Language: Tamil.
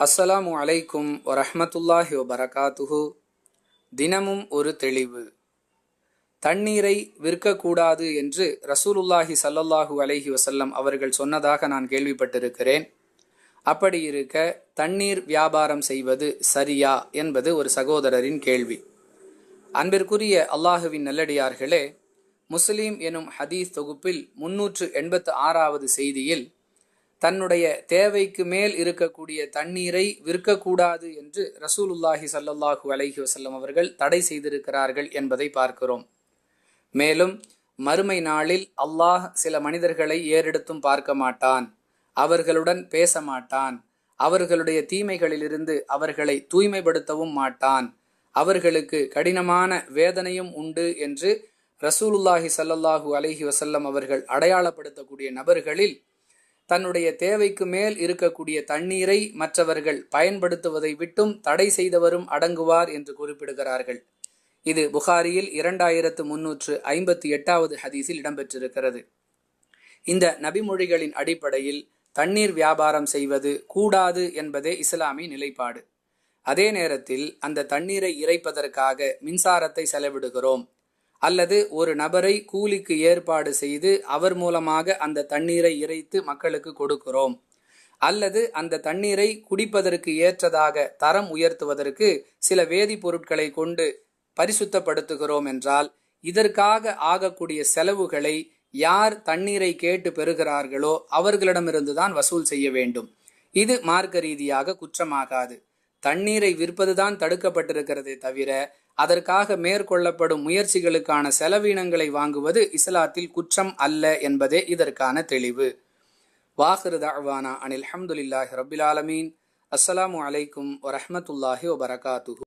அஸ்ஸலாமு அலைக்கும் வரஹ்மத்துல்லாஹி வபரகாத்துஹு. தினமும் ஒரு தெளிவு. தண்ணீரை விற்கக்கூடாது என்று ரசூலுல்லாஹி ஸல்லல்லாஹு அலைஹி வஸல்லம் அவர்கள் சொன்னதாக நான் கேள்விப்பட்டிருக்கிறேன். அப்படி இருக்க தண்ணீர் வியாபாரம் செய்வது சரியா என்பது ஒரு சகோதரரின் கேள்வி. அன்பிற்குரிய அல்லாஹுவின் நல்லடியார்களே, முஸ்லிம் எனும் ஹதீஸ் தொகுப்பில் 386வது செய்தியில் தன்னுடைய தேவைக்கு மேல் இருக்கக்கூடிய தண்ணீரை விற்கக்கூடாது என்று ரசூலுல்லாஹி ஸல்லல்லாஹு அலைஹி வஸல்லம் அவர்கள் தடை செய்திருக்கிறார்கள் என்பதை பார்க்கிறோம். மேலும் மறுமை நாளில் அல்லாஹ் சில மனிதர்களை ஏறெடுத்தும் பார்க்க மாட்டான், அவர்களுடன் பேச மாட்டான், அவர்களுடைய தீமைகளிலிருந்து அவர்களை தூய்மைப்படுத்தவும் மாட்டான், அவர்களுக்கு கடினமான வேதனையும் உண்டு என்று ரசூலுல்லாஹி ஸல்லல்லாஹு அலைஹி வஸல்லம் அவர்கள் அடையாளப்படுத்தக்கூடிய நபர்களில் தன்னுடைய தேவைக்கு மேல் இருக்கக்கூடிய தண்ணீரை மற்றவர்கள் பயன்படுத்துவதை விட்டும் தடை செய்தவரும் அடங்குவார் என்று குறிப்பிடுகிறார்கள். இது புகாரியில் 2358வது ஹதீஸில் இடம்பெற்றிருக்கிறது. இந்த நபிமொழிகளின் அடிப்படையில் தண்ணீர் வியாபாரம் செய்வது கூடாது என்பதே இஸ்லாமிய நிலைப்பாடு. அதே நேரத்தில் அந்த தண்ணீரை இறைப்பதற்காக மின்சாரத்தை செலவிடுகிறோம், அல்லது ஒரு நபரை கூலிக்கு ஏற்பாடு செய்து அவர் மூலமாக அந்த தண்ணீரை இறைத்து மக்களுக்கு கொடுக்கிறோம், அல்லது அந்த தண்ணீரை குடிப்பதற்கு ஏற்றதாக தரம் உயர்த்துவதற்கு சில வேதிப்பொருட்களை கொண்டு பரிசுத்தப்படுத்துகிறோம் என்றால், இதற்காக ஆகக்கூடிய செலவுகளை யார் தண்ணீரை கேட்டு பெறுகிறார்களோ அவர்களிடமிருந்துதான் வசூல் செய்ய வேண்டும். இது மார்க்க ரீதியாக குற்றமாகாது. தண்ணீரை விற்பதுதான் தடுக்கப்பட்டிருக்கிறதே தவிர அதற்காக மேற்கொள்ளப்படும் முயற்சிகளுக்கான செலவினங்களை வாங்குவது இஸ்லாத்தில் குற்றம் அல்ல என்பதே இதற்கான தெளிவு. வாஹிரு தஅவானா அனில் ஹம்துலில்லாஹி ரப்பில் ஆலமீன். அஸ்ஸலாமு அலைக்கும் வரஹ்மத்துல்லாஹி வபரகாத்துஹு.